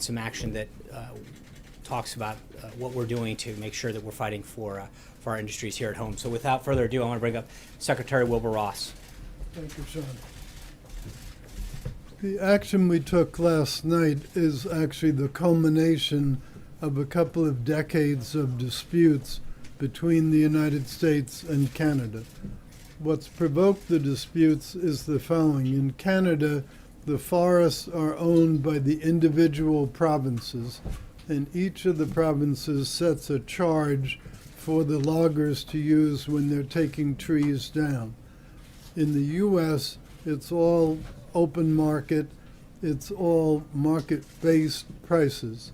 some action that talks about what we're doing to make sure that we're fighting for our industries here at home. So without further ado, I want to bring up Secretary Wilbur Ross. Thank you, Sean. The action we took last night is actually the culmination of a couple of decades of disputes between the United States and Canada. What's provoked the disputes is the following. In Canada, the forests are owned by the individual provinces, and each of the provinces sets a charge for the loggers to use when they're taking trees down. In the U.S., it's all open market, it's all market-based prices.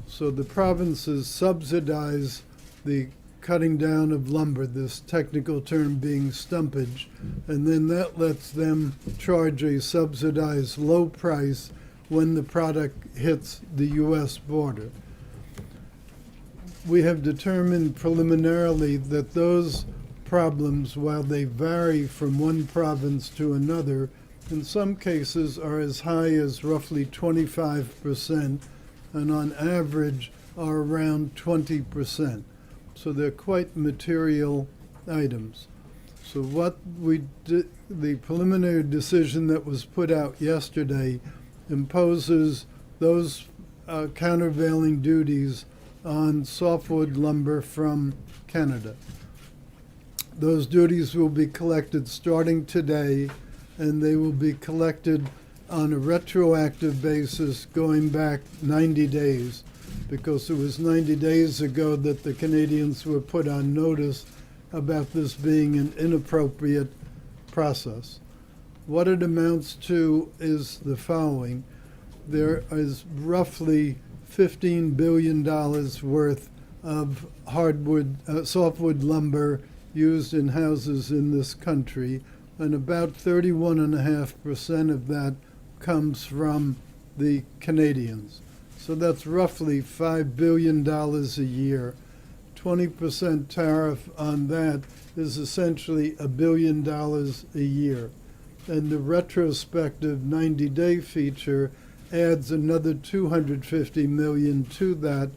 So the provinces subsidize the cutting down of lumber, this technical term being stumpage, and then that lets them charge a subsidized low price when the product hits the U.S. border. We have determined preliminarily that those problems, while they vary from one province to another, in some cases are as high as roughly 25%, and on average are around 20%. So they're quite material items. So what we did, the preliminary decision that was put out yesterday imposes those countervailing duties on softwood lumber from Canada. Those duties will be collected starting today, and they will be collected on a retroactive basis going back 90 days, because it was 90 days ago that the Canadians were put on notice about this being an inappropriate process. What it amounts to is the following. There is roughly $15 billion worth of softwood lumber used in houses in this country, and about 31.5% of that comes from the Canadians. So that's roughly $5 billion a year. 20% tariff on that is essentially $1 billion a year. And the retrospective 90-day feature adds another $250 million to that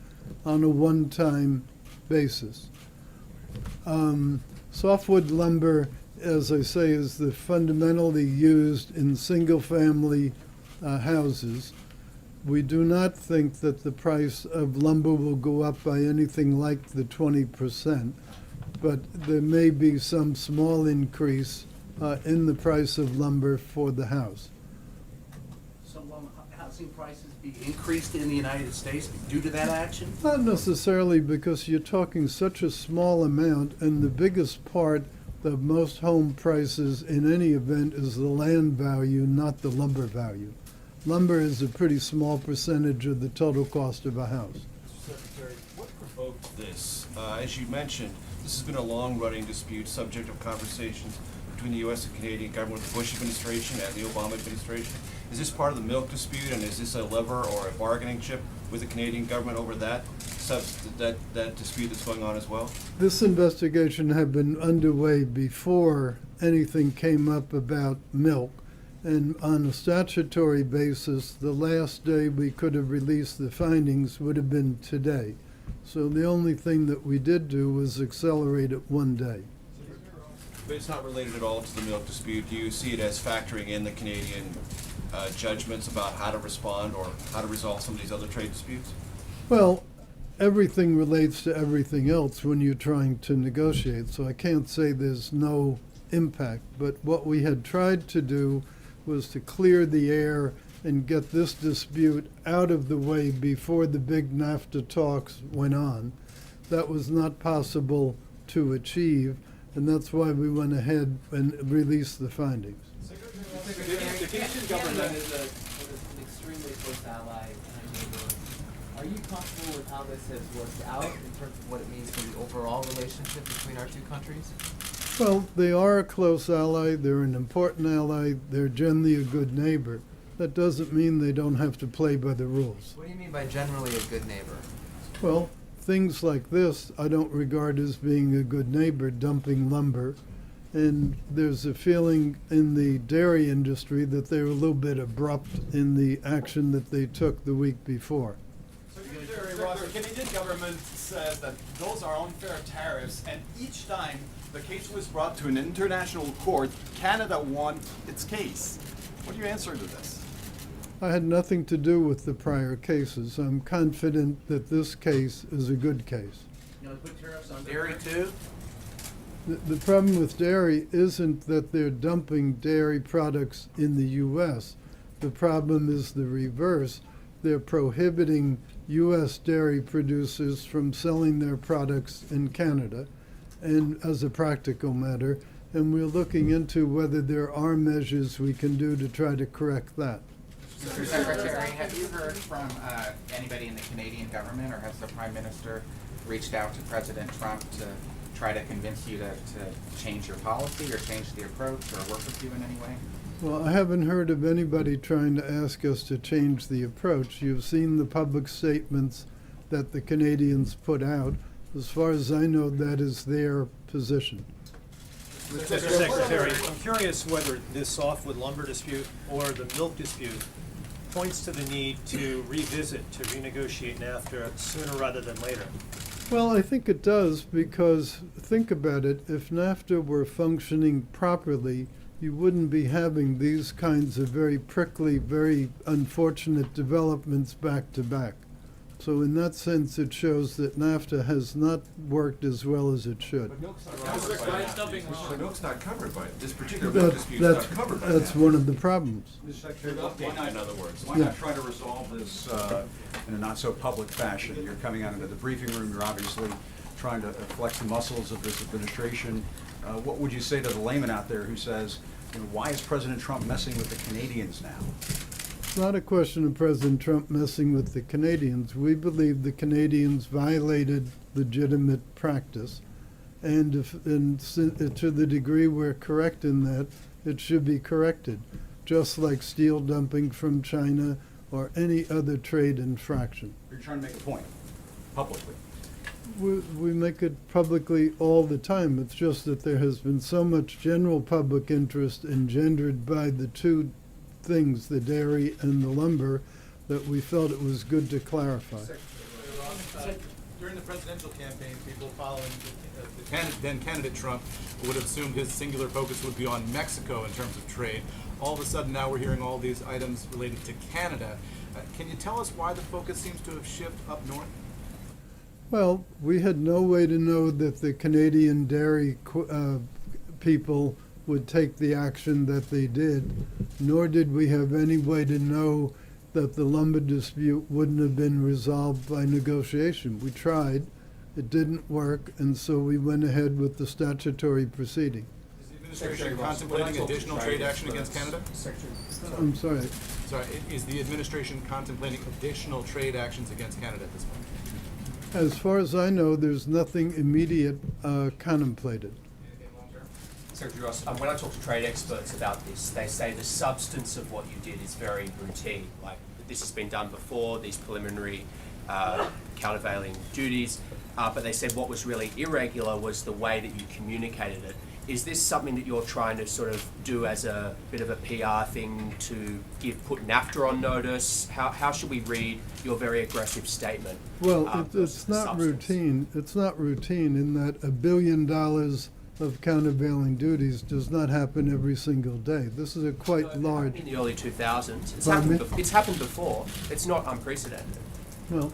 on a one-time basis. Softwood lumber, as I say, is fundamentally used in single-family houses. We do not think that the price of lumber will go up by anything like the 20%, but there may be some small increase in the price of lumber for the house. So will housing prices be increased in the United States due to that action? Not necessarily, because you're talking such a small amount, and the biggest part of most home prices in any event is the land value, not the lumber value. Lumber is a pretty small percentage of the total cost of a house. Mr. Secretary, what provoked this? As you mentioned, this has been a long-running dispute, subject of conversations between the U.S. and Canadian government, the Bush administration and the Obama administration. Is this part of the milk dispute, and is this a lever or a bargaining chip with the Canadian government over that dispute that's going on as well? This investigation had been underway before anything came up about milk. And on a statutory basis, the last day we could have released the findings would have been today. So the only thing that we did do was accelerate it one day. But it's not related at all to the milk dispute. Do you see it as factoring in the Canadian judgments about how to respond or how to resolve some of these other trade disputes? Well, everything relates to everything else when you're trying to negotiate, so I can't say there's no impact. But what we had tried to do was to clear the air and get this dispute out of the way before the big NAFTA talks went on. That was not possible to achieve, and that's why we went ahead and released the findings. Canadian government is an extremely close ally and neighbor. Are you comfortable with how this has worked out in terms of what it means for the overall relationship between our two countries? Well, they are a close ally, they're an important ally, they're generally a good neighbor. That doesn't mean they don't have to play by the rules. What do you mean by generally a good neighbor? Well, things like this I don't regard as being a good neighbor, dumping lumber And there's a feeling in the dairy industry that they were a little bit abrupt in the action that they took the week before. The Canadian government says that those are unfair tariffs, and each time the case was brought to an international court, Canada won its case. What do you answer to this? I had nothing to do with the prior cases. I'm confident that this case is a good case. You know, put tariffs on dairy too? The problem with dairy isn't that they're dumping dairy products in the U.S. The problem is the reverse. They're prohibiting U.S. dairy producers from selling their products in Canada, and as a practical matter, and we're looking into whether there are measures we can do to try to correct that. Mr. Secretary, have you heard from anybody in the Canadian government, or has the Prime Minister reached out to President Trump to try to convince you to change your policy or change the approach or work with you in any way? Well, I haven't heard of anybody trying to ask us to change the approach. You've seen the public statements that the Canadians put out. As far as I know, that is their position. Mr. Secretary, I'm curious whether this softwood lumber dispute or the milk dispute points to the need to revisit, to renegotiate NAFTA sooner rather than later. Well, I think it does, because think about it, if NAFTA were functioning properly, you wouldn't be having these kinds of very prickly, very unfortunate developments back to back. So in that sense, it shows that NAFTA has not worked as well as it should. But milk's not covered by that. But milk's not covered by it. This particular milk dispute's not That's, covered by that. that's one of the problems. Mr. Secretary, Why not, in other words? why not try to resolve this in a not-so-public fashion? You're coming out into the briefing room, you're obviously trying to flex the muscles of this administration. What would you say to the layman out there who says, you know, why is President Trump messing with the Canadians now? It's not a question of President Trump messing with the Canadians. We believe the Canadians violated legitimate practice, and to the degree we're correct in that, it should be corrected, just like steel dumping from China or any other trade infraction. You're trying to make a point, publicly. We make it publicly all the time. It's just that there has been so much general public interest engendered by the two things, the dairy and the lumber, that we felt it was good to clarify. During the presidential campaign, people following then candidate Trump would have assumed his singular focus would be on Mexico in terms of trade. All of a sudden now we're hearing all these items related to Canada. Can you tell us why the focus seems to have shifted up north? Well, we had no way to know that the Canadian dairy people would take the action that they did, nor did we have any way to know that the lumber dispute wouldn't have been resolved by negotiation. We tried, it didn't work, and so we went ahead with the statutory proceeding. Is the administration contemplating additional trade action against Canada? I'm sorry. Sorry, is the administration contemplating additional trade actions against Canada at this point? As far as I know, there's nothing immediate contemplated. Secretary Ross, when I talk to trade experts about this, they say the substance of what you did is very routine. Like, this has been done before, these preliminary countervailing duties, but they said what was really irregular was the way that you communicated it. Is this something that you're trying to sort of do as a bit of a PR thing to put NAFTA on notice? How should we read your very aggressive statement? Well, it's not routine. It's not routine in that $1 billion of countervailing duties does not happen every single day. This is a quite large. In the early 2000s, it's happened before. It's not unprecedented. Well,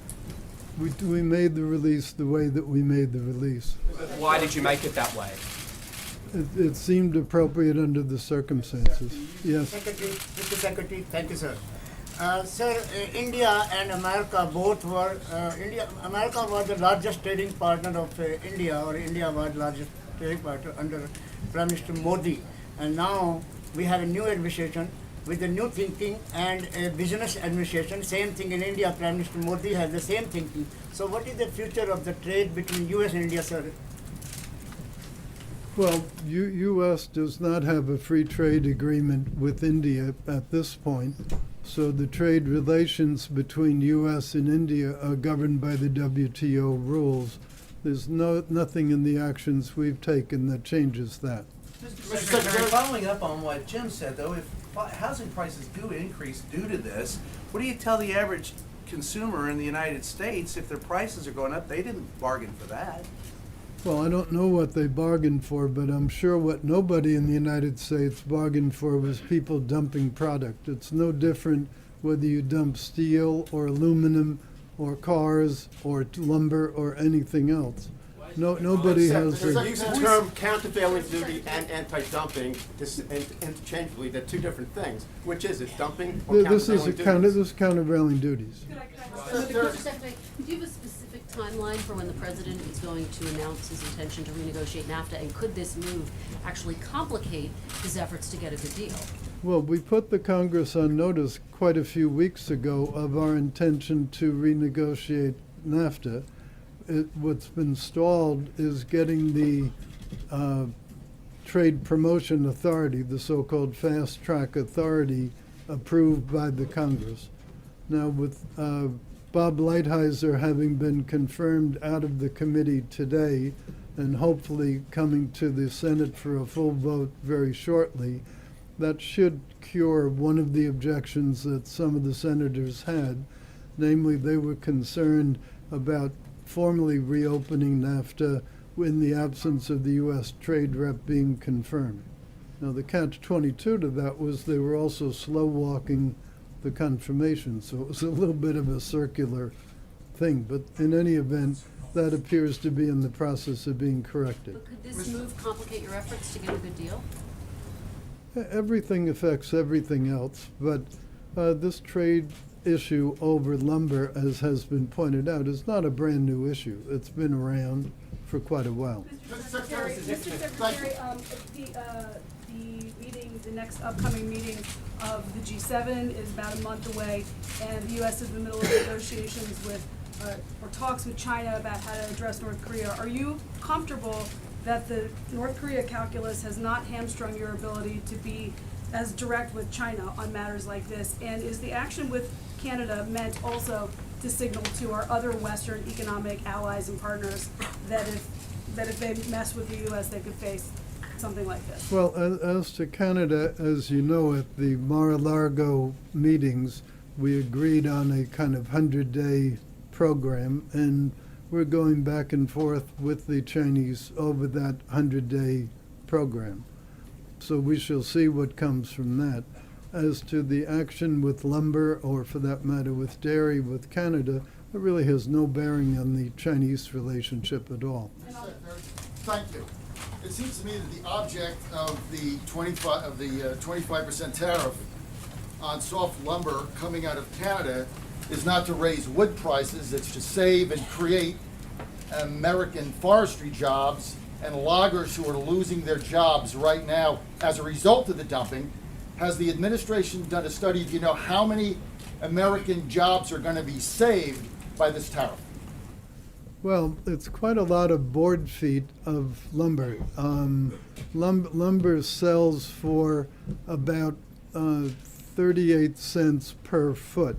we made the release the way that we made the release. Why did you make it that way? It seemed appropriate under the circumstances. Yes. Mr. Secretary, thank you, sir. Sir, India and America both were, America was the largest trading partner of India, or India was the largest trading partner under Prime Minister Modi. And now we have a new administration with a new thinking and a business administration. Same thing in India, Prime Minister Modi has the same thinking. So what is the future of the trade between US and India, sir? Well, U.S. does not have a free trade agreement with India at this point, so the trade relations between U.S. and India are governed by the WTO rules. There's nothing in the actions we've taken that changes that. Mr. Secretary, following up on what Jim said, though, if housing prices do increase due to this, what do you tell the average consumer in the United States if their prices are going up? They didn't bargain for that. Well, I don't know what they bargained for, but I'm sure what nobody in the United States bargained for was people dumping product. It's no different whether you dump steel or aluminum or cars or lumber or anything else. Nobody has. There's use the term countervailing duty and anti-dumping interchangeably. They're two different things. Which is it, dumping or This is countervailing duties? this is countervailing duties. Mr. Secretary, could you have a specific timeline for when the president is going to announce his intention to renegotiate NAFTA? And could this move actually complicate his efforts to get a good deal? Well, we put the Congress on notice quite a few weeks ago of our intention to renegotiate NAFTA. What's been stalled is getting the Trade Promotion Authority, the so-called Fast Track Authority, approved by the Congress. Now, with Bob Lighthizer having been confirmed out of the committee today and hopefully coming to the Senate for a full vote very shortly, that should cure one of the objections that some of the senators had. Namely, they were concerned about formally reopening NAFTA in the absence of the U.S. trade rep being confirmed. Now, the catch-22 to that was they were also slow-walking the confirmation, so it was a little bit of a circular thing. But in any event, that appears to be in the process of being corrected. But could this move complicate your efforts to get a good deal? Everything affects everything else, but this trade issue over lumber, as has been pointed out, is not a brand new issue. It's been around for quite a while. Mr. Secretary, the meeting, the next upcoming meeting of the G7 is about a month away, and the U.S. is in the middle of negotiations with, or talks with China about how to address North Korea. Are you comfortable that the North Korea calculus has not hamstrung your ability to be as direct with China on matters like this? And is the action with Canada meant also to signal to our other Western economic allies and partners that if they mess with the U.S., they could face something like this? Well, as to Canada, as you know, at the Mar-a-Lago meetings, we agreed on a kind of 100-day program, and we're going back and forth with the Chinese over that 100-day program. So we shall see what comes from that. As to the action with lumber, or for that matter with dairy with Canada, it really has no bearing on the Chinese relationship at all. Thank you. It seems to me that the object of the 25% tariff on soft lumber coming out of Canada is not to raise wood prices, it's to save and create American forestry jobs and loggers who are losing their jobs right now as a result of the dumping. Has the administration done a study? Do you know how many American jobs are going to be saved by this tariff? Well, it's quite a lot of board feet of lumber. Lumber sells for about 38 cents per foot.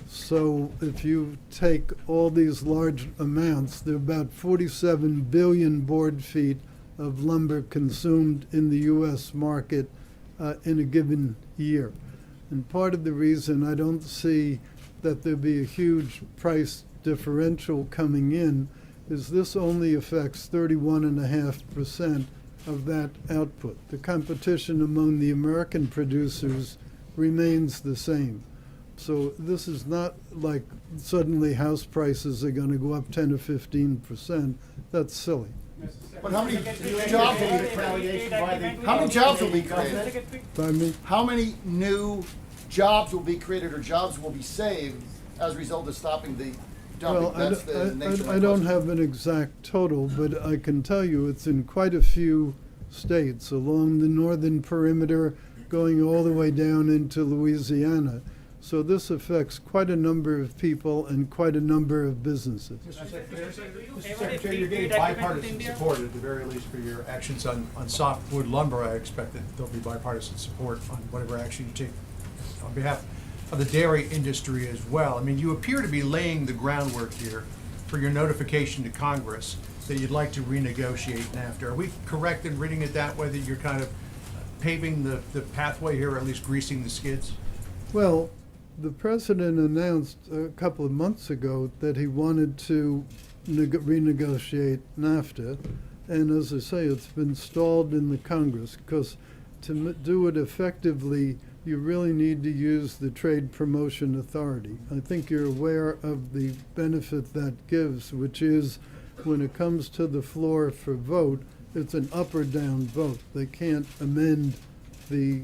So if you take all these large amounts, there are about 47 billion board feet of lumber consumed in the U.S. market in a given year. And part of the reason I don't see that there'll be a huge price differential coming in is this only affects 31.5% of that output. The competition among the American producers remains the same. So this is not like suddenly house prices are going to go up 10 or 15%. That's silly. But how many jobs will be created? How many jobs will be created? Pardon me? How many new jobs will be created or jobs will be saved as a result of stopping the dumping? Well, That's the nature of my I don't question. have an exact total, but I can tell you it's in quite a few states along the northern perimeter, going all the way down into Louisiana. So this affects quite a number of people and quite a number of businesses. Mr. Secretary, you're getting bipartisan support at the very least for your actions on softwood lumber. I expect that there'll be bipartisan support on whatever action you take on behalf of the dairy industry as well. I mean, you appear to be laying the groundwork here for your notification to Congress that you'd like to renegotiate NAFTA. Are we correct in reading it that way, that you're kind of paving the pathway here, or at least greasing the skids? Well, the president announced a couple of months ago that he wanted to renegotiate NAFTA. And as I say, it's been stalled in the Congress because to do it effectively, you really need to use the Trade Promotion Authority. I think you're aware of the benefit that gives, which is when it comes to the floor for vote, it's an up or down vote. They can't amend the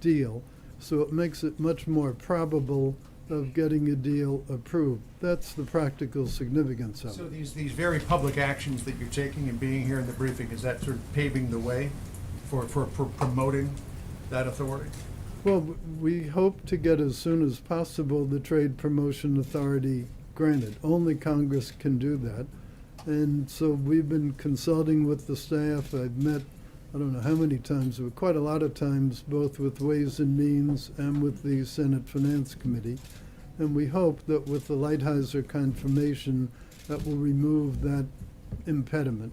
deal. So it makes it much more probable of getting a deal approved. That's the practical significance of it. So these very public actions that you're taking and being here in the briefing, is that sort of paving the way for promoting that authority? Well, we hope to get as soon as possible the Trade Promotion Authority granted. Only Congress can do that. And so we've been consulting with the staff. I've met, I don't know how many times, but quite a lot of times, both with Ways and Means and with the Senate Finance Committee. And we hope that with the Lighthizer confirmation, that will remove that impediment.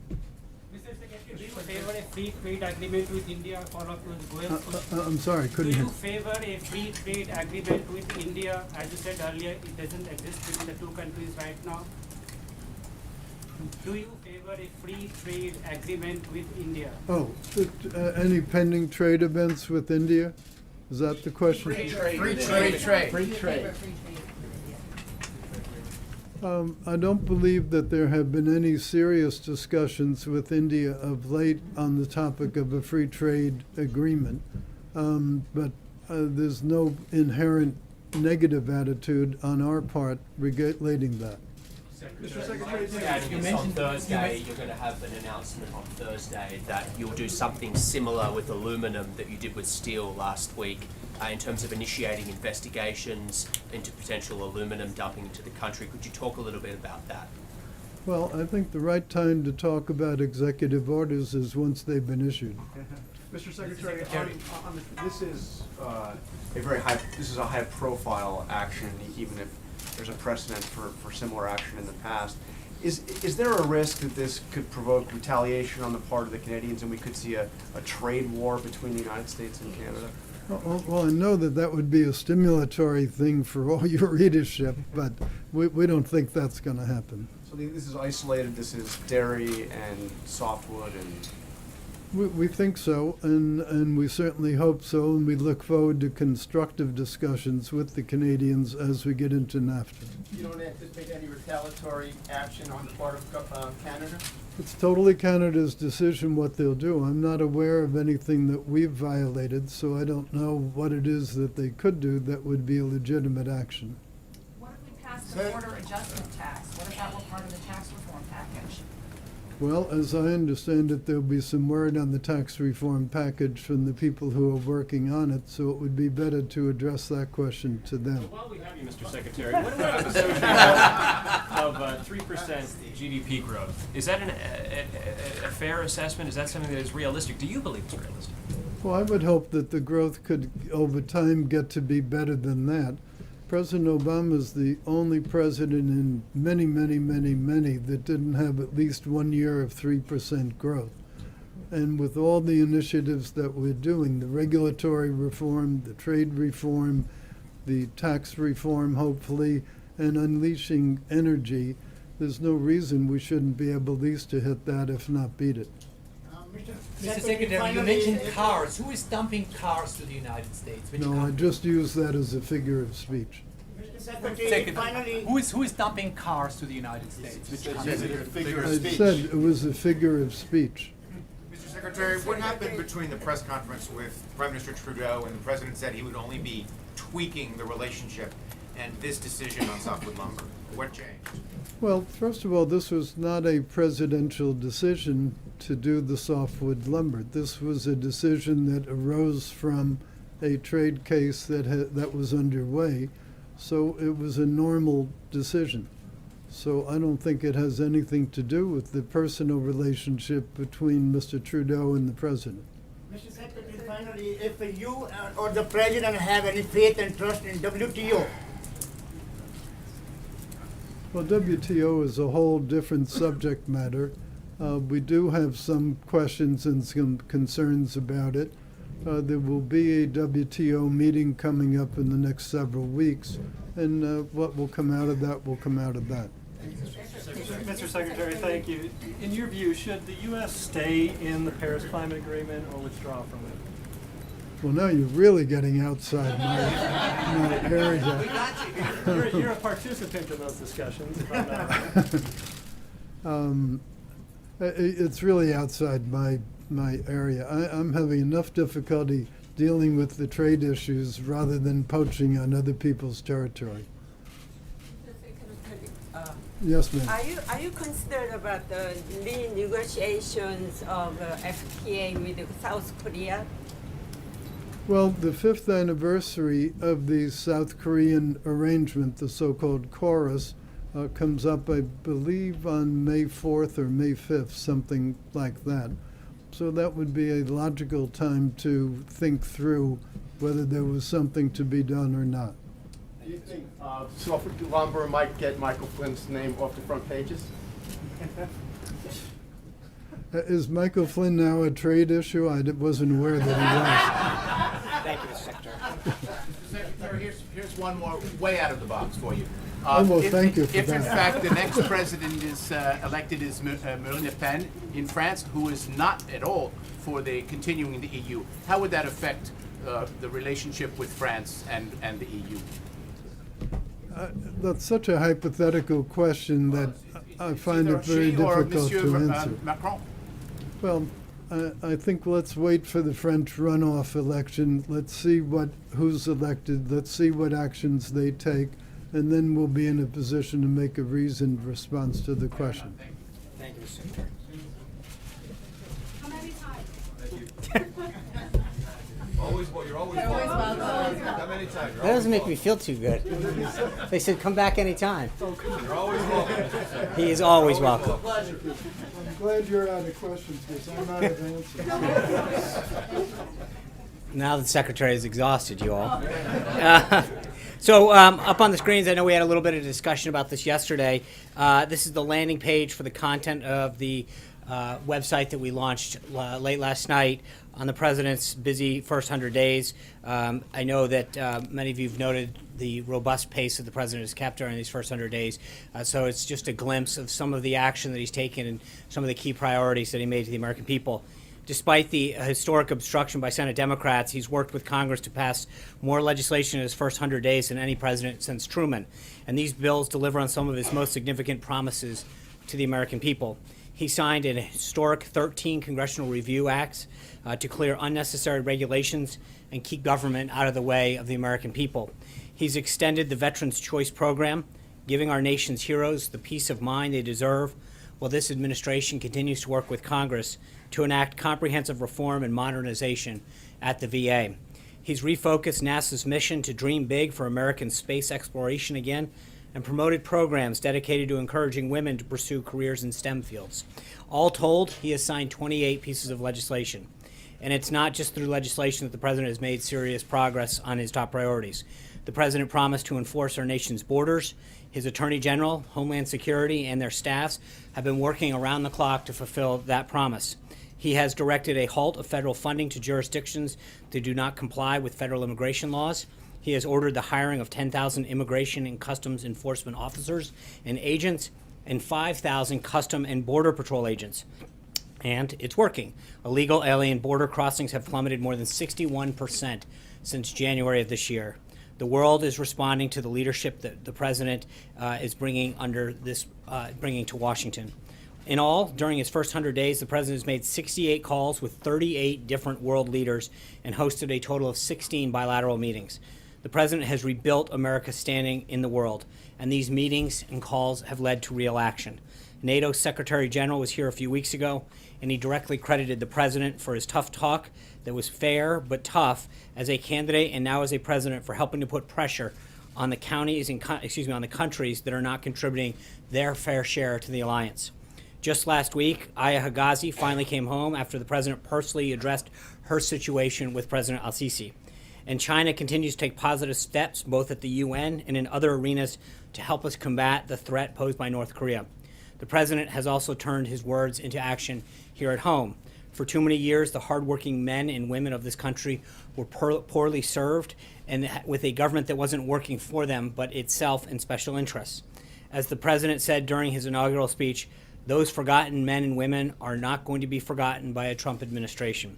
Mr. Secretary, do you favor a free trade agreement with India for I'm sorry, couldn't Do hear. you favor a free trade agreement with India? As you said earlier, it doesn't exist between the two countries right now. Do you favor a free trade agreement with India? Oh, any pending trade events with India? Is that the question? Free trade. I don't believe that there have been any serious discussions with India of late on the topic of a free trade agreement. But there's no inherent negative attitude on our part relating that. You mentioned on Thursday, you're going to have an announcement on Thursday that you'll do something similar with aluminum that you did with steel last week in terms of initiating investigations into potential aluminum dumping into the country. Could you talk a little bit about that? Well, I think the right time to talk about executive orders is once they've been issued. Mr. Secretary, this is a high-profile action, even if there's a precedent for similar action in the past. Is there a risk that this could provoke retaliation on the part of the Canadians, and we could see a trade war between the United States and Canada? Well, I know that would be a stimulatory thing for all your readership, but we don't think that's going to happen. So this is isolated, this is dairy and softwood and... We think so, and we certainly hope so, and we look forward to constructive discussions with the Canadians as we get into NAFTA. You don't anticipate any retaliatory action on the part of Canada? It's totally Canada's decision what they'll do. I'm not aware of anything that we've violated, so I don't know what it is that they could do that would be a legitimate action. What if we passed the border adjustment tax? What if that were part of the tax reform package? Well, as I understand it, there'll be some word on the tax reform package from the people who are working on it, so it would be better to address that question to them. While we have you, Mr. Secretary, what about the notion of 3% GDP growth? Is that a fair assessment? Is that something that is realistic? Do you believe it's realistic? Well, I would hope that the growth could, over time, get to be better than that. President Obama is the only president in many that didn't have at least 1 year of 3% growth. And with all the initiatives that we're doing, the regulatory reform, the trade reform, the tax reform, hopefully, and unleashing energy, there's no reason we shouldn't be able at least to hit that, if not beat it. Mr. Secretary, you mentioned cars. Who is dumping cars to the United States? Which No, I just use that as a figure of speech. Secretary, who is dumping cars to the United States? Which I said it was a figure of speech. Mr. Secretary, what happened between the press conference with Prime Minister Trudeau and the President said he would only be tweaking the relationship and this decision on softwood lumber? What changed? Well, first of all, this was not a presidential decision to do the softwood lumber. This was a decision that arose from a trade case that was underway. So it was a normal decision. So I don't think it has anything to do with the personal relationship between Mr. Trudeau and the president. Mr. Secretary, finally, if you or the president have any faith and trust in WTO? Well, WTO is a whole different subject matter. We do have some questions and some concerns about it. There will be a WTO meeting coming up in the next several weeks, and what will come out of that will come out of that. Mr. Secretary, thank you. In your view, should the U.S. stay in the Paris Climate Agreement or withdraw from it? Well, now you're really getting outside my area. You're a participant in those discussions, if I'm not wrong. It's really outside my area. I'm having enough difficulty dealing with the trade issues rather than poaching on other people's territory. Yes, ma'am. Are you concerned about the renegotiations of FTA with South Korea? Well, the 5th anniversary of the South Korean arrangement, the so-called Chorus, comes up, I believe, on May 4th or May 5th, something like that. So that would be a logical time to think through whether there was something to be done or not. Do you think softwood lumber might get Michael Flynn's name off the front pages? Is Michael Flynn now a trade issue? I wasn't aware that he was. Thank you, Mr. Secretary. Mr. Secretary, here's one more way out of the box for you. Well, thank you for if that. in fact the next president is elected as Marine Le Pen in France, who is not at all for the continuing the EU, how would that affect the relationship with France and the EU? That's such a hypothetical question that I find it very difficult to answer. Macron? Well, I think let's wait for the French runoff election. Let's see who's elected. Let's see what actions they take, and then we'll be in a position to make a reasoned response to the question. Thank you, Mr. Secretary. You're always welcome. Come anytime. That doesn't make me feel too good. They said come back anytime. You're always welcome. He is always welcome. I'm glad you're out of questions because I'm out of answers. Now the Secretary is exhausted, you all. So up on the screens, I know we had a little bit of discussion about this yesterday. This is the landing page for the content of the website that we launched late last night on the President's busy first 100 days. I know that many of you have noted the robust pace that the President has kept during these first 100 days. So it's just a glimpse of some of the action that he's taken and some of the key priorities that he made to the American people. Despite the historic obstruction by Senate Democrats, he's worked with Congress to pass more legislation in his first 100 days than any president since Truman. And these bills deliver on some of his most significant promises to the American people. He signed an historic 13 congressional review acts to clear unnecessary regulations and keep government out of the way of the American people. He's extended the Veterans Choice Program, giving our nation's heroes the peace of mind they deserve, while this administration continues to work with Congress to enact comprehensive reform and modernization at the VA. He's refocused NASA's mission to dream big for American space exploration again, and promoted programs dedicated to encouraging women to pursue careers in STEM fields. All told, he has signed 28 pieces of legislation. And it's not just through legislation that the President has made serious progress on his top priorities. The President promised to enforce our nation's borders. His Attorney General, Homeland Security, and their staffs have been working around the clock to fulfill that promise. He has directed a halt of federal funding to jurisdictions that do not comply with federal immigration laws. He has ordered the hiring of 10,000 immigration and customs enforcement officers and agents and 5,000 Custom and Border Patrol agents. And it's working. Illegal alien border crossings have plummeted more than 61% since January of this year. The world is responding to the leadership that the President is bringing to Washington. In all, during his first 100 days, the President has made 68 calls with 38 different world leaders and hosted a total of 16 bilateral meetings. The President has rebuilt America's standing in the world, and these meetings and calls have led to real action. NATO's Secretary General was here a few weeks ago, and he directly credited the President for his tough talk that was fair but tough as a candidate and now as a President for helping to put pressure on the counties and on the countries that are not contributing their fair share to the alliance. Just last week, Aya Higazi finally came home after the President personally addressed her situation with President al-Sisi. And China continues to take positive steps both at the UN and in other arenas to help us combat the threat posed by North Korea. The President has also turned his words into action here at home. For too many years, the hardworking men and women of this country were poorly served and with a government that wasn't working for them but itself in special interests. As the President said during his inaugural speech, those forgotten men and women are not going to be forgotten by a Trump administration.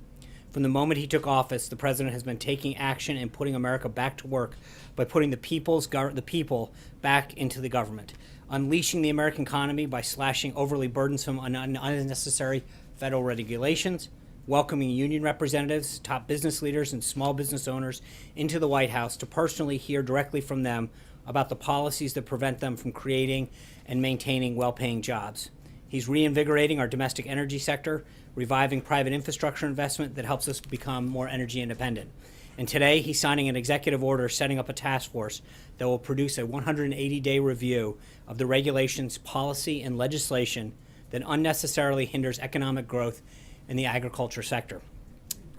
From the moment he took office, the President has been taking action and putting America back to work by putting the people back into the government, unleashing the American economy by slashing overly burdensome and unnecessary federal regulations, welcoming union representatives, top business leaders, and small business owners into the White House to personally hear directly from them about the policies that prevent them from creating and maintaining well-paying jobs. He's reinvigorating our domestic energy sector, reviving private infrastructure investment that helps us become more energy independent. And today, he's signing an executive order setting up a task force that will produce a 180-day review of the regulations, policy, and legislation that unnecessarily hinders economic growth in the agriculture sector.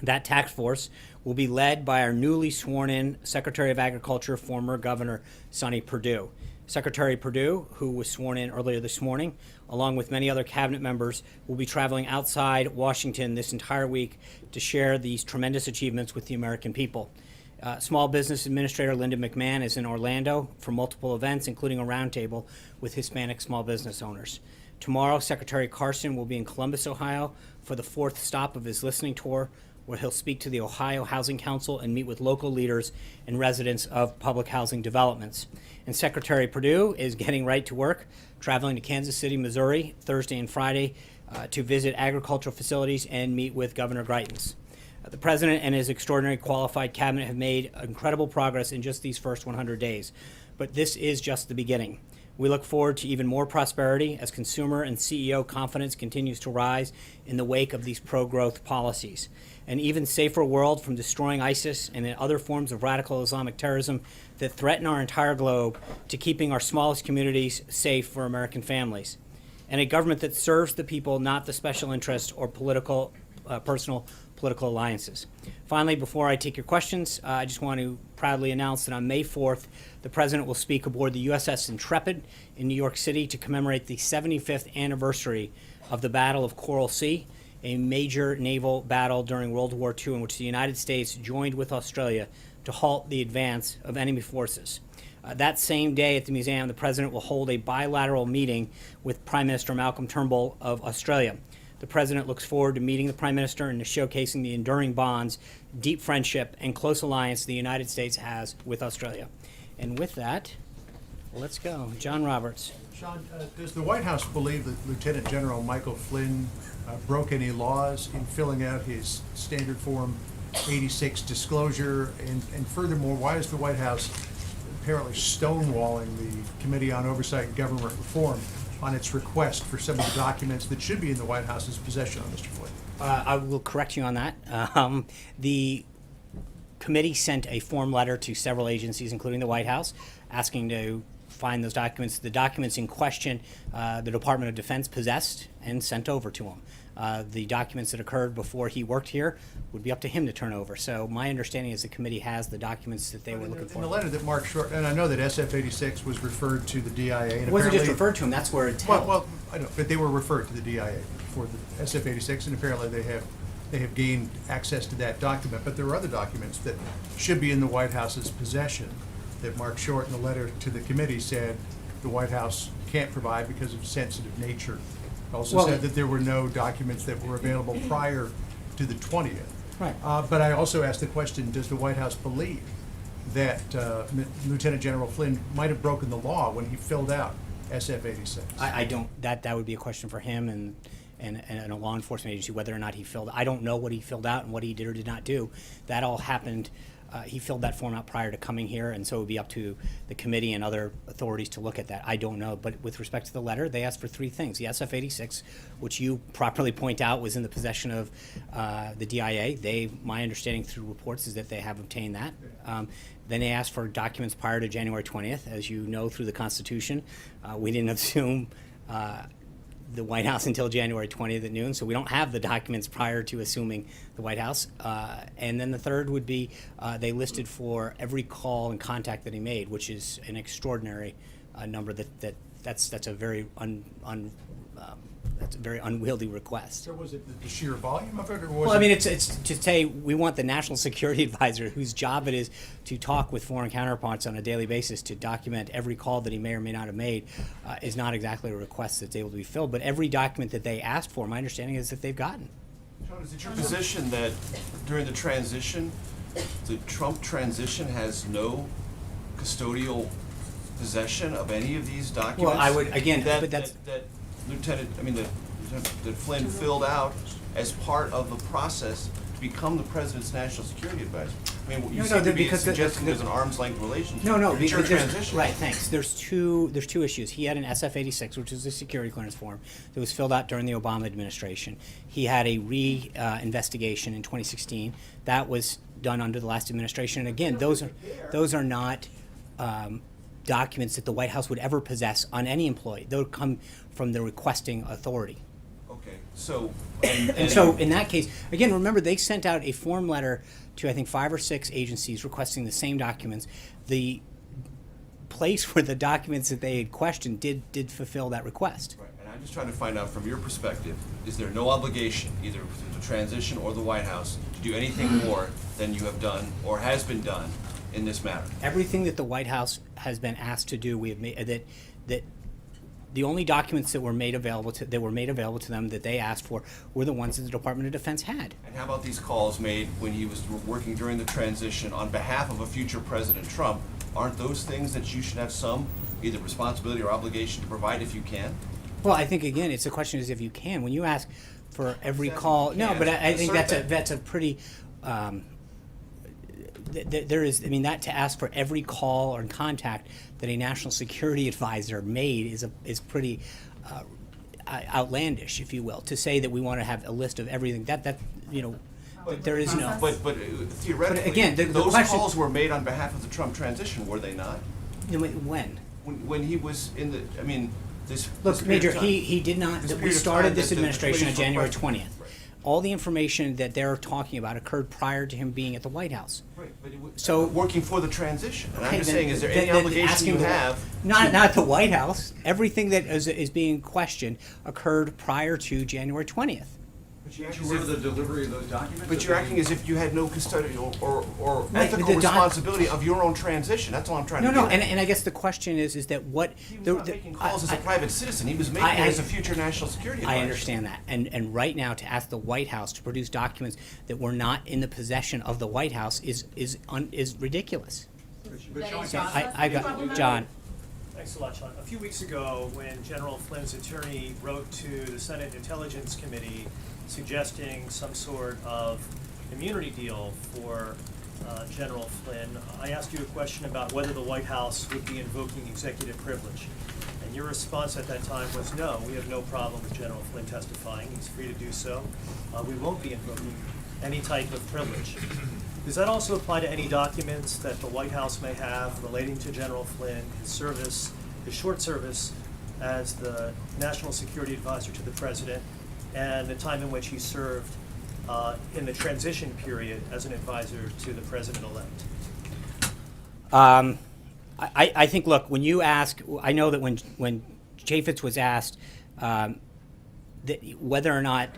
That task force will be led by our newly sworn-in Secretary of Agriculture, former Governor Sonny Perdue. Secretary Perdue, who was sworn in earlier this morning, along with many other cabinet members, will be traveling outside Washington this entire week to share these tremendous achievements with the American people. Small Business Administrator Linda McMahon is in Orlando for multiple events, including a roundtable with Hispanic small business owners. Tomorrow, Secretary Carson will be in Columbus, Ohio, for the 4th stop of his listening tour, where he'll speak to the Ohio Housing Council and meet with local leaders and residents of public housing developments. And Secretary Perdue is getting right to work, traveling to Kansas City, Missouri, Thursday and Friday to visit agricultural facilities and meet with Governor Greitens. The President and his extraordinary qualified cabinet have made incredible progress in just these first 100 days, but this is just the beginning. We look forward to even more prosperity as consumer and CEO confidence continues to rise in the wake of these pro-growth policies. An even safer world from destroying ISIS and other forms of radical Islamic terrorism that threaten our entire globe to keeping our smallest communities safe for American families. And a government that serves the people, not the special interest or personal political alliances. Finally, before I take your questions, I just want to proudly announce that on May 4th, the President will speak aboard the USS Intrepid in New York City to commemorate the 75th anniversary of the Battle of Coral Sea, a major naval battle during World War II in which the United States joined with Australia to halt the advance of enemy forces. That same day at the museum, the President will hold a bilateral meeting with Prime Minister Malcolm Turnbull of Australia. The President looks forward to meeting the Prime Minister and to showcasing the enduring bonds, deep friendship, and close alliance the United States has with Australia. And with that, let's go. John Roberts. Sean, does the White House believe that Lieutenant General Michael Flynn broke any laws in filling out his standard Form 86 disclosure? And furthermore, why is the White House apparently stonewalling the Committee on Oversight and Government Reform on its request for some of the documents that should be in the White House's possession on Mr. Flynn? I will correct you on that. The committee sent a form letter to several agencies, including the White House, asking to find those documents. The documents in question, the Department of Defense possessed and sent over to him. The documents that occurred before he worked here would be up to him to turn over. So my understanding is the committee has the documents that they were looking for. In the letter that Mark Short, and I know that SF-86 was referred to the DIA. And it wasn't just referred to him, that's where it's held. Well, I know, but they were referred to the DIA for the SF-86, and apparently they have gained access to that document. But there are other documents that should be in the White House's possession that Mark Short in the letter to the committee said the White House can't provide because of sensitive nature. Also said that there were no documents that were available prior to the 20th. Right. But I also asked the question, does the White House believe that Lieutenant General Flynn might have broken the law when he filled out SF-86? I don't. That would be a question for him and a law enforcement agency, whether or not he filled. I don't know what he filled out and what he did or did not do. That all happened. He filled that form out prior to coming here, and so it would be up to the committee and other authorities to look at that. I don't know, but with respect to the letter, they asked for three things. The SF-86, which you properly point out was in the possession of the DIA. My understanding through reports is that they have obtained that. Then they asked for documents prior to January 20th. As you know through the Constitution, we didn't assume the White House until January 20th at noon, so we don't have the documents prior to assuming the White House. And then the third would be they listed for every call and contact that he made, which is an extraordinary number that's a very that's a very unwieldy request. So was it the sheer volume of it, or was Well, it? I mean, it's to say we want the national security advisor, whose job it is to talk with foreign counterparts on a daily basis to document every call that he may or may not have made, is not exactly a request that's able to be filled. But every document that they asked for, my understanding is that they've gotten. Sean, is it your position that during the transition, the Trump transition has no custodial possession of any of these documents? Well, I would, again, that, but that's- that Flynn filled out as part of the process to become the president's national security advisor. I mean, you seem to be suggesting there's an arm's length relationship. No, It's your because there's, transition. right, thanks. There's two issues. He had an SF-86, which is a security clearance form that was filled out during the Obama administration. He had a investigation in 2016 that was done under the last administration. And again, those are not documents that the White House would ever possess on any employee. They would come from the requesting authority. Okay, so And so in that case, again, remember they sent out a form letter to I think 5 or 6 agencies requesting the same documents. The place where the documents that they had questioned did fulfill that request. Right, and I'm just trying to find out from your perspective, is there no obligation, either through the transition or the White House, to do anything more than you have done or has been done in this matter? Everything that the White House has been asked to do, we have made that. The only documents that were made available to them that they asked for were the ones that the Department of Defense had. And how about these calls made when he was working during the transition on behalf of a future President Trump? Aren't those things that you should have some either responsibility or obligation to provide if you can? Well, I think again, it's a question is if you can. When you ask for every call, no, but I think that's a pretty. There is, I mean, that to ask for every call or contact that a national security advisor made is pretty outlandish, if you will. To say that we want to have a list of everything that you know, there is no. But theoretically, but again, the those question, calls were made on behalf of the Trump transition, were they not? When? When he was in the, I mean, this. Look, this period Major, of time- he did not. this We period of started time this that the administration on committees were January questioned. 20th. All the information that they're talking about occurred prior to him being at the White House. Right, but it was So working for the transition, and I'm Okay, just then- saying, is there then- any then obligation asking you the- have? Not the White House. Everything that is being questioned occurred prior to January 20th. But you actually the delivery of those documents? But you're acting as if you had no custodial or Right, ethical but the responsibility of your own transition. That's all I'm trying No, to no, get at. and I guess the question is that what He was not making calls as a private citizen. He was making it as a future national security advisor. I understand that, and right now to ask the White House to produce documents that were not in the possession of the White House is ridiculous. So I got John. Thanks a lot, Sean. A few weeks ago, when General Flynn's attorney wrote to the Senate Intelligence Committee suggesting some sort of immunity deal for General Flynn, I asked you a question about whether the White House would be invoking executive privilege. And your response at that time was no, we have no problem with General Flynn testifying. He's free to do so. We won't be invoking any type of privilege. Does that also apply to any documents that the White House may have relating to General Flynn, his service, his short service as the National Security Advisor to the President, and the time in which he served in the transition period as an advisor to the President-elect? I think, look, when you ask, I know that when Chaffetz was asked that whether or not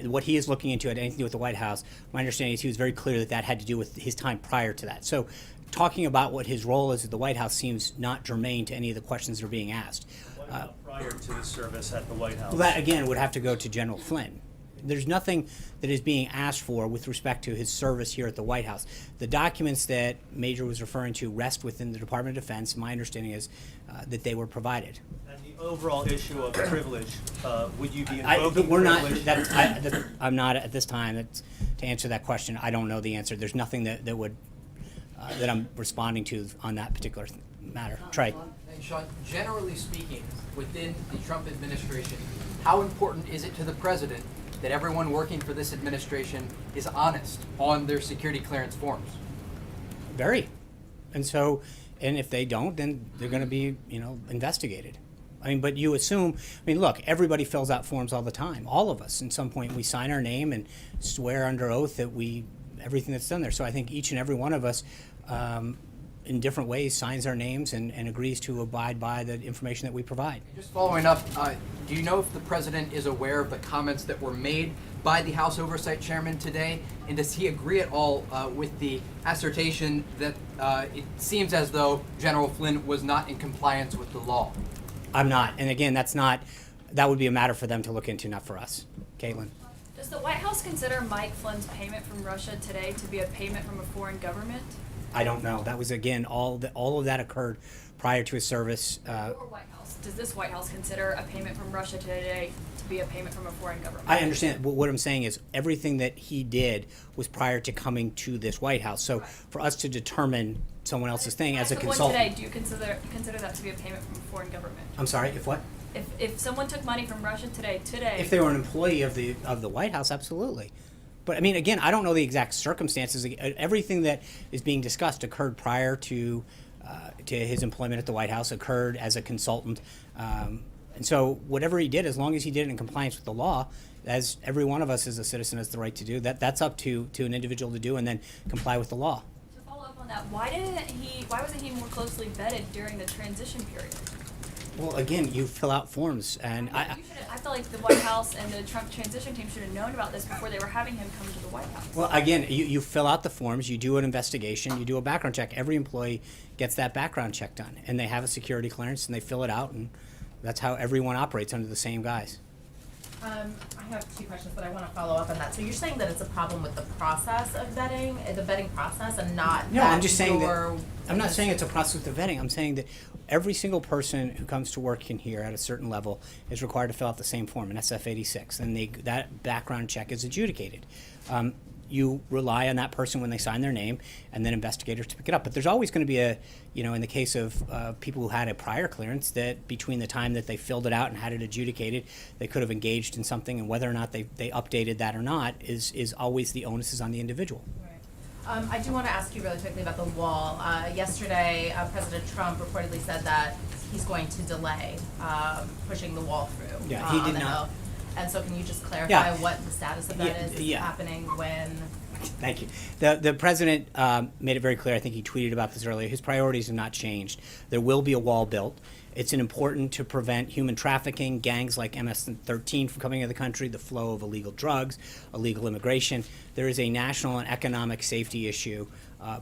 what he is looking into had anything to do with the White House, my understanding is he was very clear that that had to do with his time prior to that. So talking about what his role is at the White House seems not germane to any of the questions that are being asked. What about prior to his service at the White House? Well, that, again, would have to go to General Flynn. There's nothing that is being asked for with respect to his service here at the White House. The documents that Major was referring to rest within the Department of Defense. My understanding is that they were provided. And the overall issue of privilege, would you be invoking We're not. privilege? I'm not at this time to answer that question. I don't know the answer. There's nothing that would that I'm responding to on that particular matter. Trey. And Sean, generally speaking, within the Trump administration, how important is it to the president that everyone working for this administration is honest on their security clearance forms? Very. And so, and if they don't, then they're going to be, investigated. I mean, but you assume, look, everybody fills out forms all the time. All of us, at some point, we sign our name and swear under oath that everything that's done there. So I think each and every one of us in different ways, signs our names and agrees to abide by the information that we provide. Just following up, do you know if the president is aware of the comments that were made by the House Oversight Chairman today? And does he agree at all with the assertion that it seems as though General Flynn was not in compliance with the law? I'm not. And again, that would be a matter for them to look into, not for us. Caitlin. Does the White House consider Mike Flynn's payment from Russia today to be a payment from a foreign government? I don't know. That was, again, all of that occurred prior to his service. Your White House, does this White House consider a payment from Russia today to be a payment from a foreign government? I understand. What I'm saying is everything that he did was prior to coming to this White House. So for us to determine someone else's thing as a consultant. Today, do you consider that to be a payment from a foreign government? I'm sorry, if what? If someone took money from Russia today. If they were an employee of the White House, absolutely. But I mean, again, I don't know the exact circumstances. Everything that is being discussed occurred prior to his employment at the White House, occurred as a consultant. And so whatever he did, as long as he did it in compliance with the law, as every one of us as a citizen has the right to do, that's up to an individual to do and then comply with the law. To follow up on that, why wasn't he more closely vetted during the transition period? Well, again, you fill out forms, and I feel like the White House and the Trump transition team should have known about this before they were having him come to the White House. Well, again, you fill out the forms, you do an investigation, you do a background check. Every employee gets that background check done, and they have a security clearance, and they fill it out, and that's how everyone operates under the same guise. I have two questions, but I want to follow up on that. So you're saying that it's a problem with the process of vetting, the vetting process, and not No, I'm just saying your... that. I'm not saying it's a process of vetting. I'm saying that every single person who comes to work in here at a certain level is required to fill out the same form, an SF-86, and that background check is adjudicated. You rely on that person when they sign their name, and then investigators to pick it up. But there's always going to be in the case of people who had a prior clearance, that between the time that they filled it out and had it adjudicated, they could have engaged in something, and whether or not they updated that or not is always the onus is on the individual. I do want to ask you really quickly about the wall. Yesterday, President Trump reportedly said that he's going to delay pushing the wall through Yeah, he on did the not. Hill. And so can you just clarify Yeah. what the status of that is? Is it Yeah. happening when? Thank you. The president made it very clear, I think he tweeted about this earlier, his priorities have not changed. There will be a wall built. It's important to prevent human trafficking, gangs like MS-13 from coming into the country, the flow of illegal drugs, illegal immigration. There is a national and economic safety issue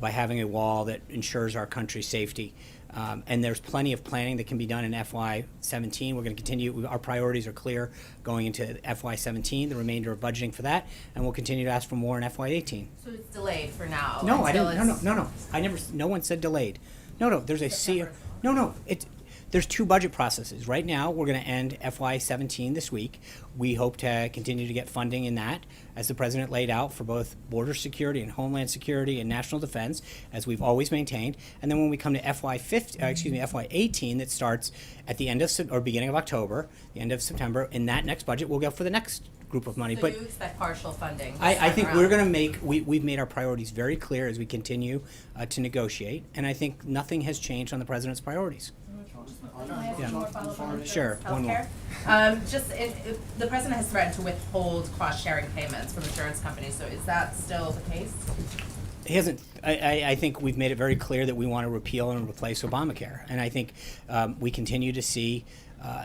by having a wall that ensures our country's safety. And there's plenty of planning that can be done in FY17. We're going to continue. Our priorities are clear going into FY17, the remainder of budgeting for that, and we'll continue to ask for more in FY18. So it's delayed for now? No, I until didn't. No. I never. No one said delayed. No. There's a No. There's two budget processes. Right now, we're going to end FY17 this week. We hope to continue to get funding in that, as the president laid out, for both border security and homeland security and national defense, as we've always maintained. And then when we come to FY18, that starts at the end of or beginning of October, the end of September, in that next budget, we'll go for the next group of money. So But you expect partial funding? I think around? we're going to we've made our priorities very clear as we continue to negotiate, and I think nothing has changed on the president's priorities. Can I ask Yeah. one more follow-up on this? Sure, one more. Healthcare? The president has threatened to withhold cost-sharing payments from insurance companies, so is that still the case? He hasn't. I think we've made it very clear that we want to repeal and replace Obamacare, and I think we continue to see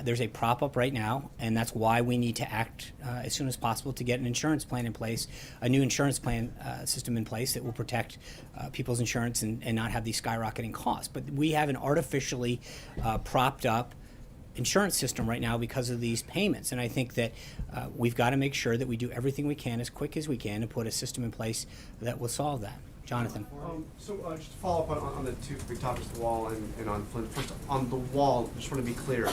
there's a prop up right now, and that's why we need to act as soon as possible to get an insurance plan in place, a new insurance plan system in place that will protect people's insurance and not have these skyrocketing costs. But we have an artificially propped up insurance system right now because of these payments, and I think that we've got to make sure that we do everything we can as quick as we can to put a system in place that will solve that. Jonathan. So just to follow up on the two big topics, the wall and on Flynn. First, on the wall, just want to be clear.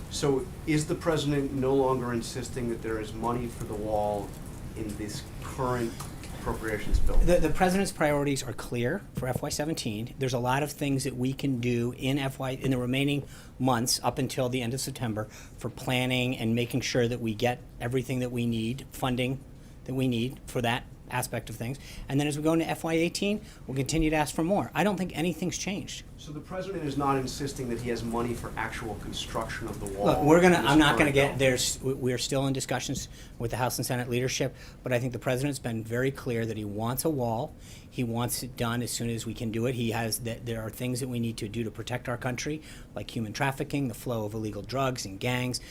So is the president no longer insisting that there is money for the wall in this current appropriations bill? The president's priorities are clear for FY17. There's a lot of things that we can do in the remaining months up until the end of September for planning and making sure that we get everything that we need, funding that we need for that aspect of things. And then as we go into FY18, we'll continue to ask for more. I don't think anything's changed. So the president is not insisting that he has money for actual construction of the wall? Look, in this I'm not gonna current get, bill? we're still in discussions with the House and Senate leadership, but I think the president's been very clear that he wants a wall. He wants it done as soon as we can do it. He has, that there are things that we need to do to protect our country, like human trafficking, the flow of illegal drugs and gangs,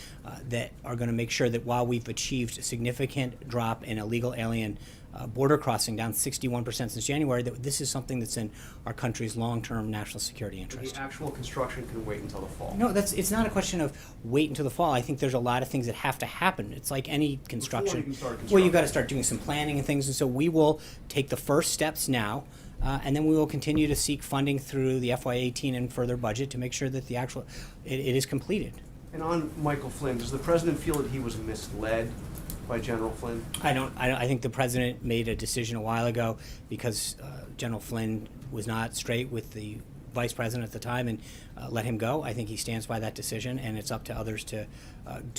that are gonna make sure that while we've achieved a significant drop in illegal alien border crossing, down 61% since January, that this is something that's in our country's long-term national security interest. The actual construction can wait until the fall? No, it's not a question of wait until the fall. I think there's a lot of things that have to happen. It's like any construction. you can start Well, you've got to construction. start doing some planning and things, and so we will take the first steps now, and then we will continue to seek funding through the FY18 and further budget to make sure that the actual, it is completed. And on Michael Flynn, does the president feel that he was misled by General Flynn? I think the president made a decision a while ago because General Flynn was not straight with the vice president at the time and let him go. I think he stands by that decision, and it's up to others to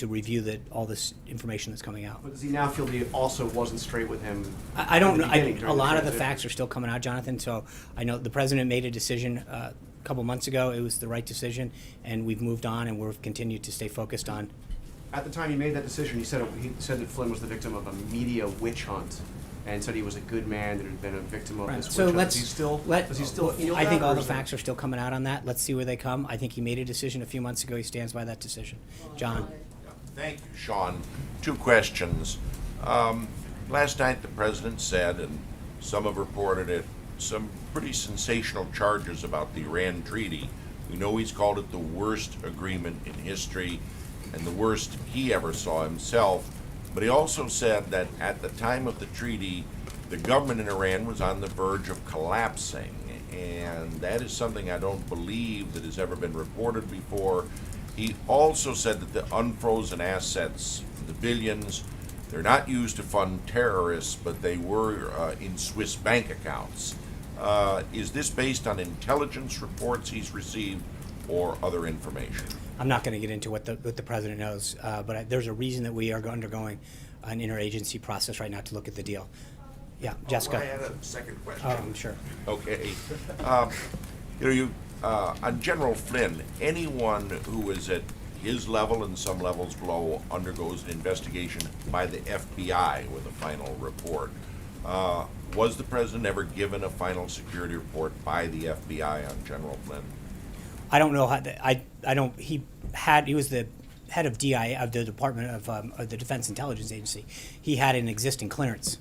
review all this information that's coming out. But does he now feel that he also wasn't straight with him? I don't know. in the beginning during A lot of the transition? facts are still coming out, Jonathan. So I know the president made a decision a couple months ago. It was the right decision, and we've moved on, and we've continued to stay focused on. At the time he made that decision, he said that Flynn was the victim of a media witch hunt, and said he was a good man that had been a victim of Right. this So witch hunt. let's Does he still feel I that, think or all the is that- facts are still coming out on that. Let's see where they come. I think he made a decision a few months ago. He stands by that decision. John. Thank you, Sean. Two questions. Last night, the president said, and some have reported it, some pretty sensational charges about the Iran treaty. We know he's called it the worst agreement in history and the worst he ever saw himself. But he also said that at the time of the treaty, the government in Iran was on the verge of collapsing. And that is something I don't believe that has ever been reported before. He also said that the unfrozen assets, the billions, they're not used to fund terrorists, but they were in Swiss bank accounts. Is this based on intelligence reports he's received or other information? I'm not going to get into what the president knows, but there's a reason that we are undergoing an interagency process right now to look at the deal. Yeah, Jessica. I had a second question. Oh, I'm sure. Okay. On General Flynn, anyone who is at his level and some levels below undergoes an investigation by the FBI with a final report. Was the president ever given a final security report by the FBI on General Flynn? I don't know how. I don't. He was the head of DI of the Department of the Defense Intelligence Agency. He had an existing clearance.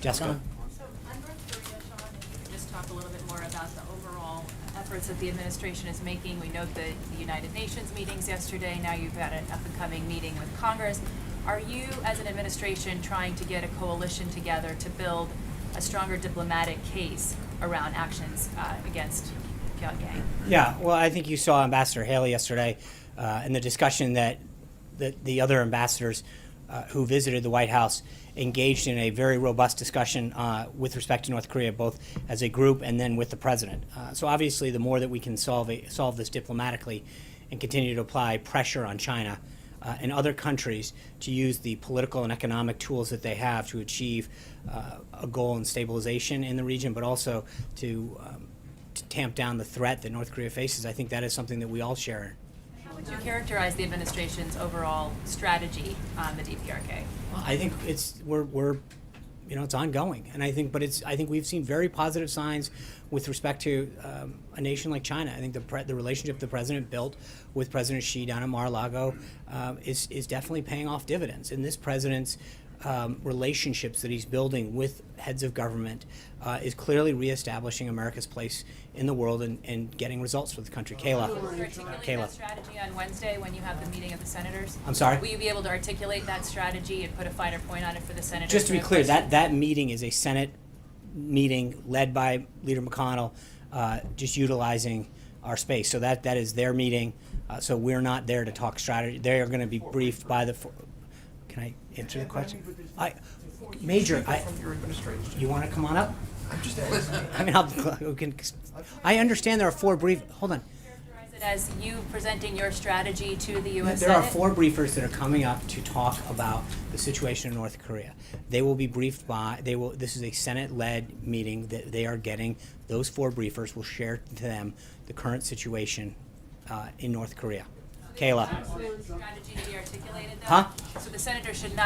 Jessica. So on North Korea, Sean, if you could just talk a little bit more about the overall efforts that the administration is making. We note the United Nations meetings yesterday. Now you've got an up-and-coming meeting with Congress. Are you, as an administration, trying to get a coalition together to build a stronger diplomatic case around actions against Pyongyang? Yeah. Well, I think you saw Ambassador Haley yesterday in the discussion that the other ambassadors who visited the White House engaged in a very robust discussion with respect to North Korea, both as a group and then with the president. So obviously, the more that we can solve this diplomatically and continue to apply pressure on China and other countries to use the political and economic tools that they have to achieve a goal in stabilization in the region, but also to tamp down the threat that North Korea faces, I think that is something that we all share. How would you characterize the administration's overall strategy on the DPRK? I think it's ongoing, and I think we've seen very positive signs with respect to a nation like China. I think the relationship the president built with President Xi down in Mar-a-Lago is definitely paying off dividends. And this president's relationships that he's building with heads of government is clearly reestablishing America's place in the world and getting results for the country. Kayla. Will you articulate that strategy on Wednesday when you have the meeting of the senators? I'm sorry? Will you be able to articulate that strategy and put a finer point on it for the senators? Just to be who have clear, questions? that meeting is a Senate meeting led by Leader McConnell, just utilizing our space. So that is their meeting. So we're not there to talk strategy. They are going to be briefed by the. Can I answer the question? Major, you want to come on up? I'm just asking. I mean, I understand there are four brief. Hold on. Characterize it as you presenting your strategy to the U.S. There Senate? are 4 briefers that are coming up to talk about the situation in North Korea. They will be briefed by, this is a Senate-led meeting that they are getting. Those 4 briefers will share to them the current situation in North Korea. Kayla. Strategy to be articulated, though? Huh? So the senator should not